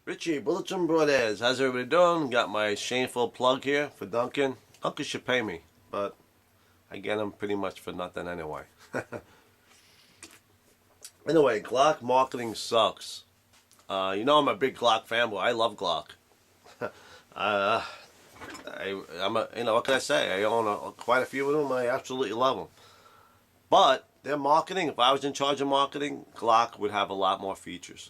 Richie, Bulletin Brothers, how's everybody doing? Got my shameful plug here for Duncan. Duncan should pay me, but I get him pretty much for nothing anyway. Anyway, Glock marketing sucks. You know I'm a big Glock fanboy. I love Glock. What can I say? I own quite a few of them. I absolutely love them. But their marketing, if I was in charge of marketing, Glock would have a lot more features.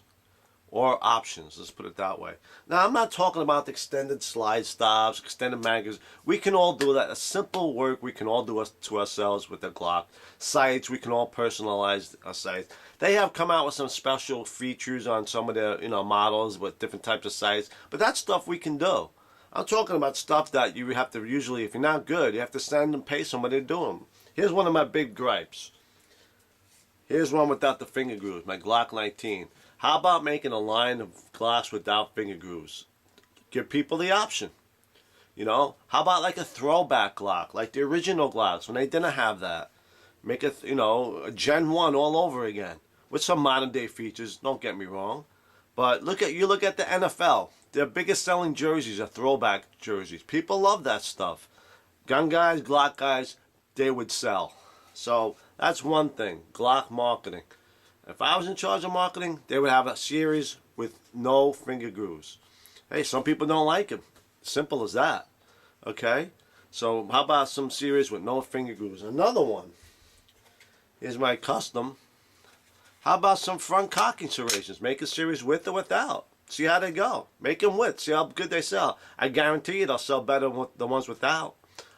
Or options, let's put it that way. Now, I'm not talking about the extended slide stops, extended magazines. We can all do that. A simple work we can all do to ourselves with the Glock. Sights, we can all personalize our sights. They have come out with some special features on some of their models with different types of sights. But that stuff we can do. I'm talking about stuff that you have to usually, if you're not good, you have to send and pay somebody to do them. Here's one of my big gripes. Here's one without the finger grooves, my Glock 19. How about making a line of Glocks without finger grooves? Give people the option. How about like a throwback Glock, like the original Glocks when they didn't have that? Make a Gen 1 all over again with some modern day features. Don't get me wrong, but look at the NFL. Their biggest selling jerseys are throwback jerseys. People love that stuff. Gun guys, Glock guys, they would sell. So that's one thing. Glock marketing. If I was in charge of marketing, they would have a series with no finger grooves. Hey, some people don't like it. Simple as that. Okay? So how about some series with no finger grooves? Another one. Here's my custom. How about some front cocking serrations? Make a series with or without. See how they go. Make them with. See how good they sell. I guarantee you they'll sell better than the ones without.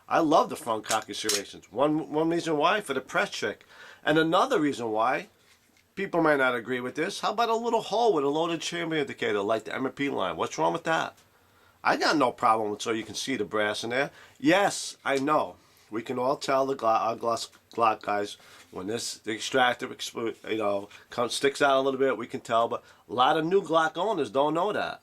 I love the front cocking serrations. One reason why, for the press check. And another reason why, people might not agree with this. How about a little hole with a loaded chamber indicator like the M&P line? What's wrong with that? I got no problem with so you can see the brass in there. Yes, I know. We can all tell our Glock guys when the extractor sticks out a little bit. We can tell, but a lot of new Glock owners don't know that,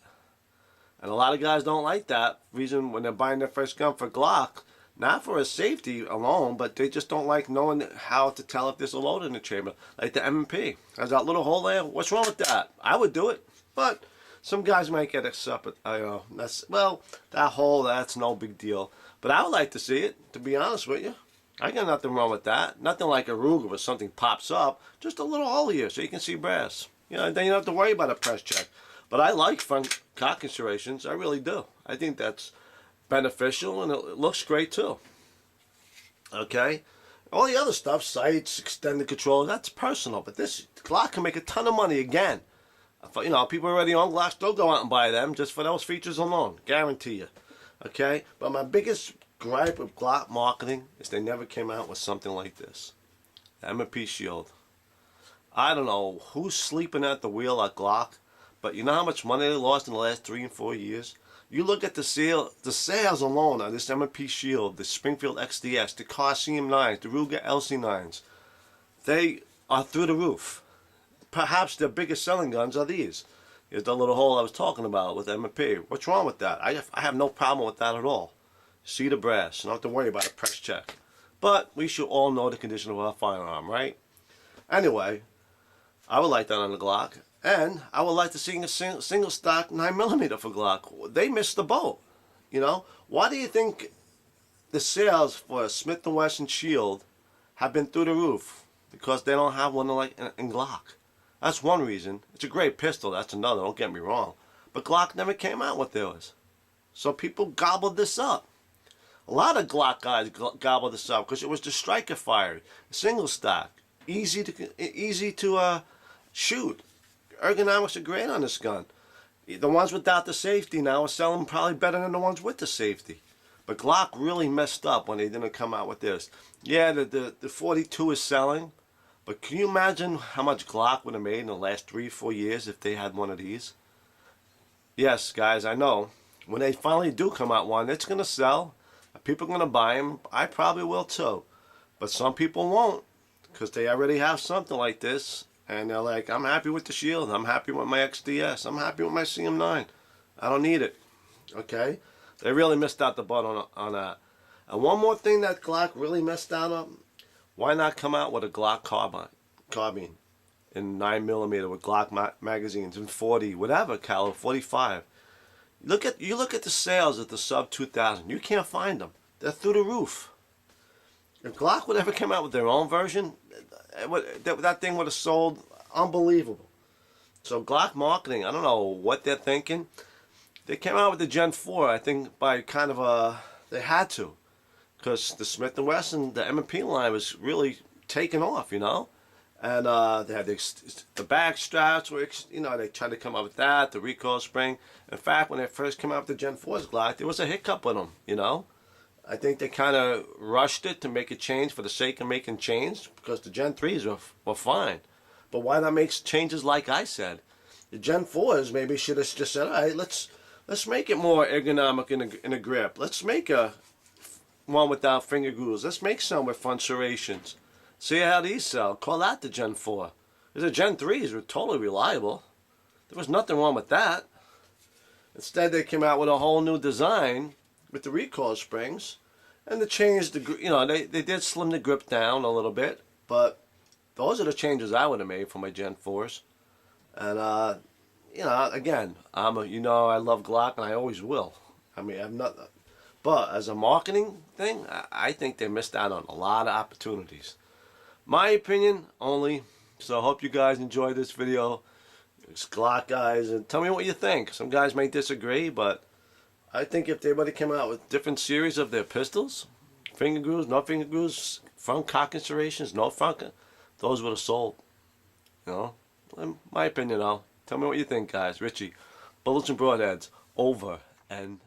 and a lot of guys don't like that reason when they're buying their first gun for Glock. Not for a safety alone, but they just don't like knowing how to tell if there's a load in the chamber. Like the M&P. Has that little hole there? What's wrong with that? I would do it. But some guys might get upset. That hole, that's no big deal. But I would like to see it, to be honest with you. I got nothing wrong with that. Nothing like a Ruger where something pops up. Just a little hole here so you can see brass. Then you don't have to worry about a press check. But I like front cocking serrations. I really do. I think that's beneficial, and it looks great too. Okay, all the other stuff, sights, extended control, that's personal. But this Glock can make a ton of money again. People already own Glocks, they'll go out and buy them just for those features alone. Guarantee you. Okay, but my biggest gripe with Glock marketing is they never came out with something like this. The M&P Shield. I don't know who's sleeping at the wheel at Glock, but you know how much money they lost in the last 3 and 4 years? You look at the sales alone on this M&P Shield, the Springfield XDS, the Car CM9s, the Ruger LC9s. They are through the roof. Perhaps their biggest selling guns are these. Here's the little hole I was talking about with M&P. What's wrong with that? I have no problem with that at all. See the brass. You don't have to worry about a press check. But we should all know the condition of our firearm, right? Anyway, I would like that on the Glock. And I would like to see a single stock 9mm for Glock. They missed the boat. Why do you think the sales for a Smith & Wesson Shield have been through the roof? Because they don't have one like in Glock. That's one reason. It's a great pistol. That's another. Don't get me wrong. But Glock never came out with theirs. So people gobbled this up. A lot of Glock guys gobbled this up because it was the striker fired, single stock, easy to shoot. Ergonomics are great on this gun. The ones without the safety now are selling probably better than the ones with the safety. But Glock really messed up when they didn't come out with this. Yeah, the 42 is selling, but can you imagine how much Glock would have made in the last 3-4 years if they had one of these? Yes, guys, I know. When they finally do come out one, it's going to sell. People are going to buy them. I probably will too. But some people won't because they already have something like this. And they're like, I'm happy with the Shield. I'm happy with my XDS. I'm happy with my CM9. I don't need it. Okay? They really missed out the butt on that. And one more thing that Glock really missed out on. Why not come out with a Glock carbine? in 9mm with Glock magazines in 40, whatever caliber, 45. You look at the sales at the sub 2000. You can't find them. They're through the roof. If Glock would ever come out with their own version, that thing would have sold unbelievable. So Glock marketing, I don't know what they're thinking. They came out with the Gen 4, I think, by kind of they had to, because the Smith & Wesson, the M&P line was really taking off, you know. And they had the back straps, were, you know, they tried to come up with that, the recoil spring. In fact, when they first came out with the Gen 4's Glock, there was a hiccup with them, you know. I think they kind of rushed it to make a change for the sake of making change, because the Gen 3s were fine. But why not make changes like I said? The Gen 4s maybe should have just said, all right, let's make it more ergonomic in a grip. Let's make one without finger grooves. Let's make some with front serrations. See how these sell. Call that the Gen 4. Because the Gen 3s were totally reliable. There was nothing wrong with that. Instead, they came out with a whole new design with the recoil springs, and they changed you know, they did slim the grip down a little bit, but those are the changes I would have made for my Gen 4s. And you know, again, you know, I love Glock and I always will. I mean, I'm not, but as a marketing thing, I think they missed out on a lot of opportunities. My opinion only. So I hope you guys enjoyed this video. It's Glock guys, and tell me what you think. Some guys may disagree, but I think if everybody came out with different series of their pistols, finger grooves, no finger grooves, front cock serrations, no front, those would have sold. You know, in my opinion though. Tell me what you think, guys. Richie, Bullets and Broadheads, over and